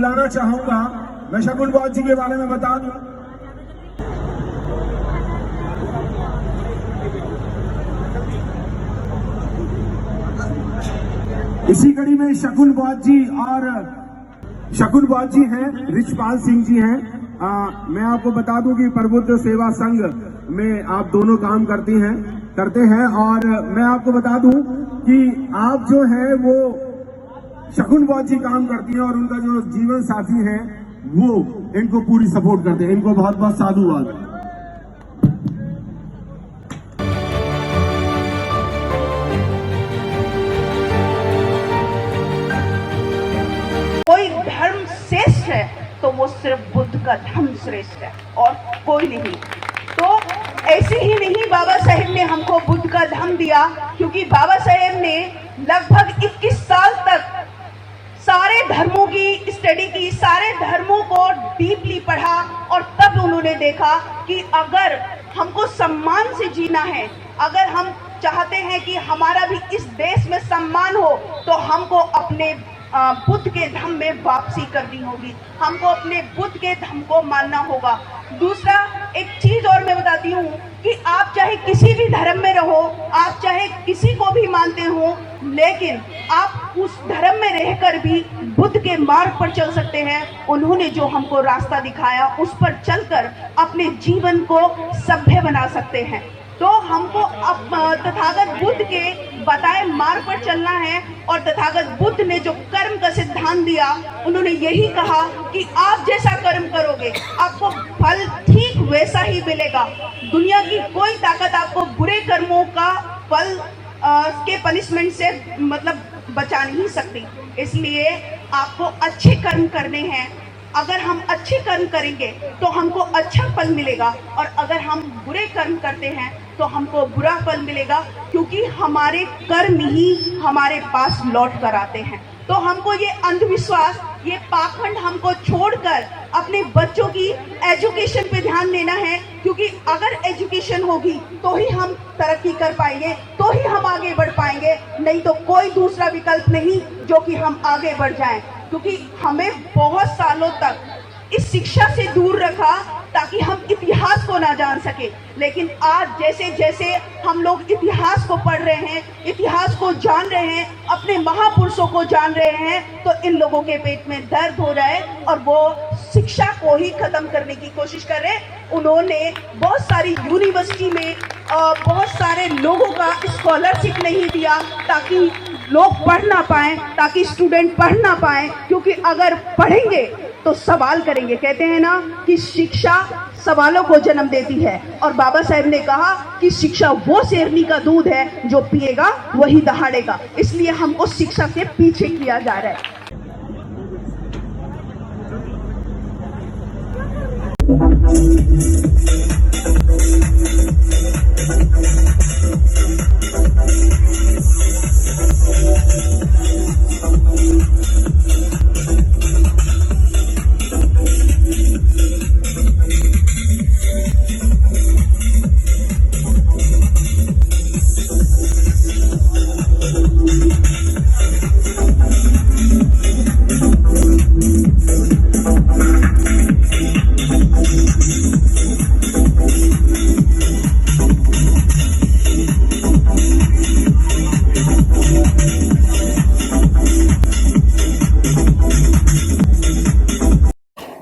बुलाना चाहूंगा। मैं शकुन बॉस जी के बारे में बता दूं, इसी कड़ी में शकुन बॉस जी हैं, रिचपाल सिंह जी हैं। मैं आपको बता दूं कि प्रबुद्ध सेवा संघ में आप दोनों काम करते हैं और मैं आपको बता दूं कि आप जो है वो शकुन बॉस जी काम करती हैं और उनका जो जीवन साथी है वो इनको पूरी सपोर्ट करते हैं। इनको बहुत बहुत साधुवाद। कोई धर्म श्रेष्ठ है तो वो सिर्फ बुद्ध का धर्म श्रेष्ठ है और कोई नहीं। तो ऐसे ही नहीं बाबा साहेब ने हमको बुद्ध का धर्म दिया, क्योंकि बाबा साहेब ने लगभग 21 साल तक सारे धर्मों की स्टडी की, सारे धर्मों को डीपली पढ़ा और तब उन्होंने देखा कि अगर हमको सम्मान से जीना है, अगर हम चाहते हैं कि हमारा भी इस देश में सम्मान हो, तो हमको अपने बुद्ध के धर्म में वापसी करनी होगी, हमको अपने बुद्ध के धर्म को मानना होगा। दूसरा एक चीज और मैं बताती हूँ कि आप चाहे किसी भी धर्म में रहो, आप चाहे किसी को भी मानते हो, लेकिन आप उस धर्म में रहकर भी बुद्ध के मार्ग पर चल सकते हैं। उन्होंने जो हमको रास्ता दिखाया उस पर चलकर अपने जीवन को सभ्य बना सकते हैं। तो हमको तथागत बुद्ध के बताए मार्ग पर चलना है और तथागत बुद्ध ने जो कर्म का सिद्धांत दिया, उन्होंने यही कहा कि आप जैसा कर्म करोगे आपको फल ठीक वैसा ही मिलेगा। दुनिया की कोई ताकत आपको बुरे कर्मों का फल के पनिशमेंट से मतलब बचा नहीं सकती। इसलिए आपको अच्छे कर्म करने हैं। अगर हम अच्छे कर्म करेंगे तो हमको अच्छा फल मिलेगा, और अगर हम बुरे कर्म करते हैं तो हमको बुरा फल मिलेगा, क्योंकि हमारे कर्म ही हमारे पास लौट कर आते हैं। तो हमको ये अंधविश्वास, ये पाखंड हमको छोड़कर अपने बच्चों की एजुकेशन पे ध्यान देना है, क्योंकि अगर एजुकेशन होगी तो ही हम तरक्की कर पाएंगे, तो ही हम आगे बढ़ पाएंगे, नहीं तो कोई दूसरा विकल्प नहीं जो कि हम आगे बढ़ जाएं। क्योंकि हमें बहुत सालों तक इस शिक्षा से दूर रखा ताकि हम इतिहास को ना जान सके, लेकिन आज जैसे जैसे हम लोग इतिहास को पढ़ रहे हैं, इतिहास को जान रहे हैं, अपने महापुरुषों को जान रहे हैं, तो इन लोगों के पेट में दर्द हो रहा है और वो शिक्षा को ही खत्म करने की कोशिश कर रहे हैं। उन्होंने बहुत सारी यूनिवर्सिटी में बहुत सारे लोगों का स्कॉलरशिप नहीं दिया ताकि लोग पढ़ ना पाएं, ताकि स्टूडेंट पढ़ ना पाएं, क्योंकि अगर पढ़ेंगे तो सवाल करेंगे। कहते हैं ना कि शिक्षा सवालों को जन्म देती है, और बाबा साहेब ने कहा कि शिक्षा वो शेरनी का दूध है जो पिएगा वही दहाड़ेगा। इसलिए हमको शिक्षा से पीछे किया जा रहा है।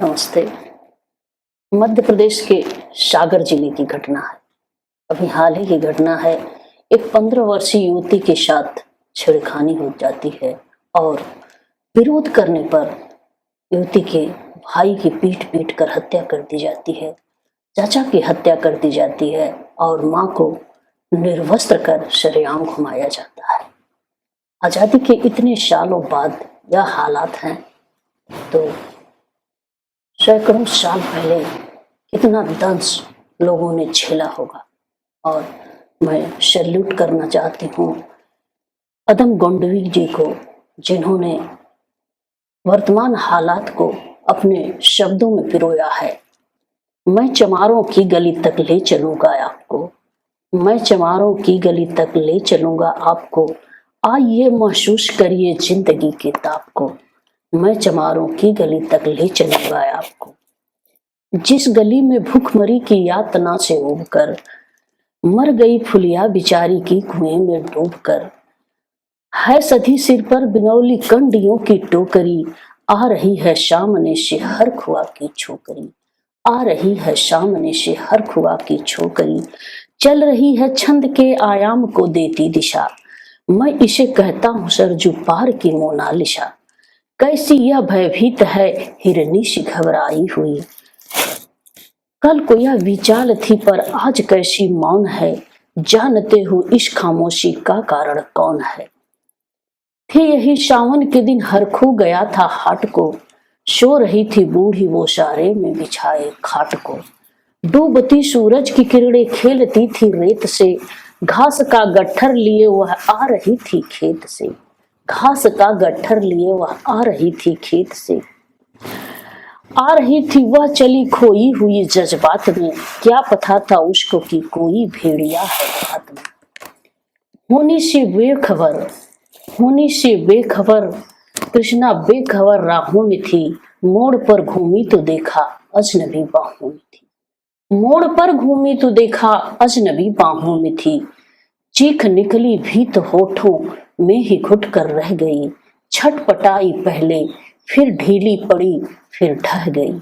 नमस्ते। मध्य प्रदेश के सागर जिले की घटना है। अभी हाल ही की घटना है। एक 15 वर्षीय युवती के साथ छेड़खानी हो जाती है और विरोध करने पर युवती के भाई की पीट कर हत्या कर दी जाती है, चाचा की हत्या कर दी जाती है और मां को निर्वस्त्र कर सरेआम घुमाया जाता है। आजादी के इतने सालों बाद यह हालात हैं, तो सैकड़ों साल पहले कितना दंश लोगों ने झेला होगा। और मैं सैल्यूट करना चाहती हूँ अदम गोंडवी जी को, जिन्होंने वर्तमान हालात को अपने शब्दों में पिरोया है। मैं चमारों की गली तक ले चलूंगा आपको, मैं चमारों की गली तक ले चलूंगा आपको, आइए महसूस करिए जिंदगी के ताप को। मैं चमारों की गली तक ले चलूंगा आपको, जिस गली में भूखमरी की यातना से उबकर मर गई फुलिया बिचारी की कुएं में डूबकर। है सधी सिर पर बिनौली कंडियों की टोकरी, आ रही है सामने से हर खुआ की छोकरी, आ रही है सामने से हर खुआ की छोकरी। चल रही है छंद के आयाम को देती दिशा, मैं इसे कहता हूँ सरजू पार की मोनालिसा। कैसी यह भयभीत है हिरनी सी घबराई हुई, कल को यह विचाल थी पर आज कैसी मौन है, जानते हो इस खामोशी का कारण कौन है। थे यही सावन के दिन हरखू गया था हाट को, सो रही थी बूढ़ी वो सारे में बिछाए खाट को। डूबती सूरज की किरणें खेलती थी रेत से, घास का गट्ठर लिए वह आ रही थी खेत से, घास का गट्ठर लिए वह आ रही थी खेत से। आ रही थी वह चली खोई हुई जज्बात में, क्या पता था उसको कि कोई भेड़िया है हाथ में। होनी से बेखबर कृष्णा बेखबर राहों में थी, मोड़ पर घूमी तो देखा अजनबी बाहों में थी, मोड़ पर घूमी तो देखा अजनबी बाहों में थी। चीख निकली भी तो होठों में ही घुट कर रह गई, छटपटाई पहले फिर ढीली पड़ी फिर ढह गई।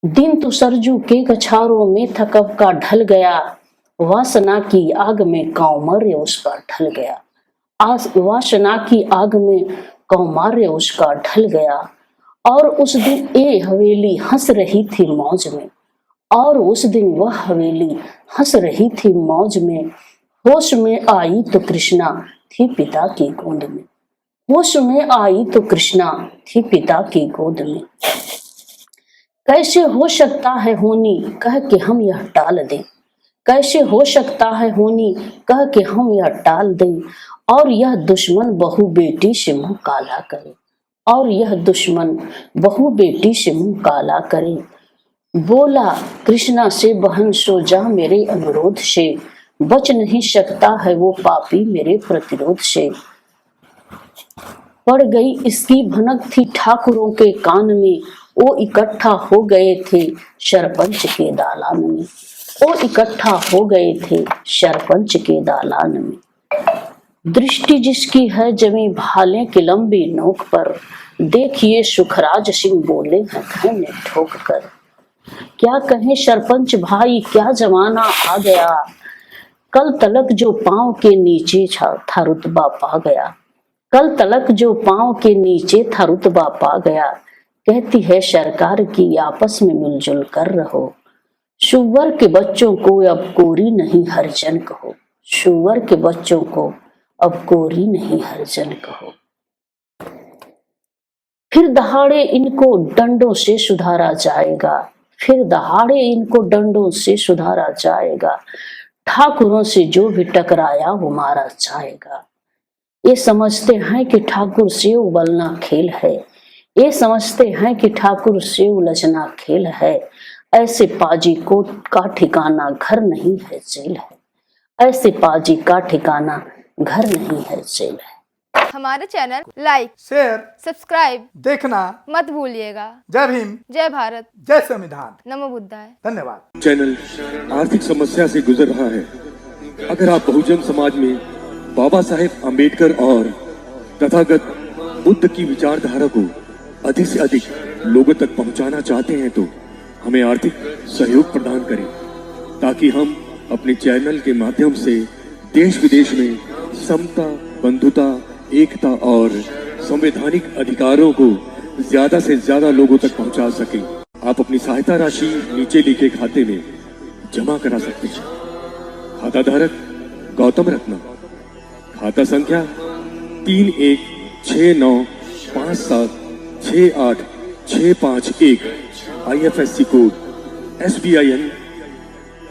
दिन तो सरजू के गछारों में था कब का ढल गया, वासना की आग में कौमार्य उसका ढल गया, वासना की आग में कौमार्य उसका ढल गया। और उस दिन ये हवेली हंस रही थी मौज में, और उस दिन वह हवेली हंस रही थी मौज में। होश में आई तो कृष्णा थी पिता की गोद में, होश में आई तो कृष्णा थी पिता की गोद में। कैसे हो सकता है होनी कह के हम यह टाल दें, कैसे हो सकता है होनी कह के हम यह टाल दें, और यह दुश्मन बहू बेटी से मुंह काला करे, और यह दुश्मन बहू बेटी से मुंह काला करे। बोला कृष्णा से बहन सो जा मेरे अनुरोध से, बच नहीं सकता है वो पापी मेरे प्रतिरोध से। पड़ गई इसकी भनक थी ठाकुरों के कान में, वो इकट्ठा हो गए थे सरपंच के दालान में, वो इकट्ठा हो गए थे सरपंच के दालान में। दृष्टि जिसकी है जमी भाले की लंबी नोक पर, देखिए सुखराज सिंह बोले हैं घने ठोक कर। क्या कहें सरपंच भाई क्या जमाना आ गया, कल तलक जो पांव के नीचे था रुतबा पा गया, कल तलक जो पांव के नीचे था रुतबा पा गया। कहती है सरकार की आपस में मिलजुल कर रहो, शुवर के बच्चों को अब कोरी नहीं हरिजन कहो, शुवर के बच्चों को अब कोरी नहीं हरिजन कहो। फिर दहाड़े इनको डंडों से सुधारा जाएगा, फिर दहाड़े इनको डंडों से सुधारा जाएगा, ठाकुरों से जो भी टकराया वो मारा जाएगा। ये समझते हैं कि ठाकुर से उबलना खेल है, ये समझते हैं कि ठाकुर से उलझना खेल है। ऐसे पाजी को का ठिकाना घर नहीं है जेल है, ऐसे पाजी का ठिकाना घर नहीं है जेल है। हमारे चैनल लाइक शेयर सब्सक्राइब देखना मत भूलिएगा। जय भीम, जय भारत, जय संविधान, नमो बुद्धाय। धन्यवाद। चैनल आर्थिक समस्या से गुजर रहा है। अगर आप बहुजन समाज में बाबा साहेब आम्बेडकर और तथागत बुद्ध की विचारधारा को अधिक से अधिक लोगों तक पहुंचाना चाहते हैं तो हमें आर्थिक सहयोग प्रदान करें, ताकि हम अपने चैनल के माध्यम से देश विदेश में समता, बंधुता, एकता और संवैधानिक अधिकारों को ज्यादा से ज्यादा लोगों तक पहुंचा सकें। आप अपनी सहायता राशि नीचे लिखे खाते में जमा करा सकते हैं। खाता धारक गौतम रत्ना, खाता संख्या 316957686551, IFSC कोड SBIN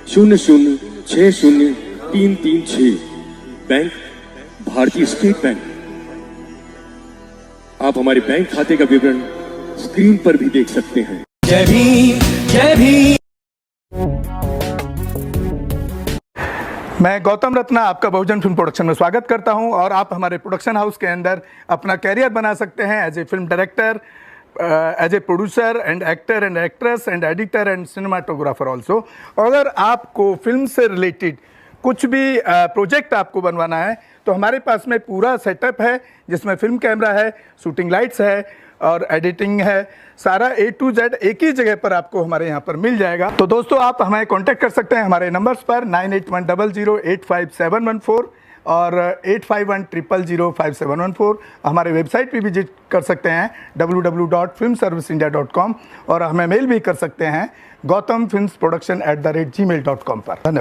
0060336, बैंक भारतीय स्टेट बैंक। आप हमारे बैंक खाते का विवरण स्क्रीन पर भी देख सकते हैं। जय भीम, जय भीम। मैं गौतम रत्ना आपका बहुजन फिल्म प्रोडक्शन में स्वागत करता हूं और आप हमारे प्रोडक्शन हाउस के अंदर अपना कैरियर बना सकते हैं as a film director, as a producer and actor and actress and editor and cinematographer also. अगर आपको फिल्म से रिलेटेड कुछ भी प्रोजेक्ट आपको बनवाना है तो हमारे पास में पूरा सेटअप है, जिसमें फिल्म कैमरा है, शूटिंग लाइट्स है और एडिटिंग है। सारा A to Z एक ही जगह पर आपको हमारे यहाँ पर मिल जाएगा। तो दोस्तों आप हमें कांटेक्ट कर सकते हैं हमारे नंबर्स पर 9810085714 और 8510005714। हमारे वेबसाइट पे विजिट कर सकते हैं www.filmserviceindia.com और हमें मेल भी कर सकते हैं gautamfilmsproduction@gmail.com पर। धन्यवाद।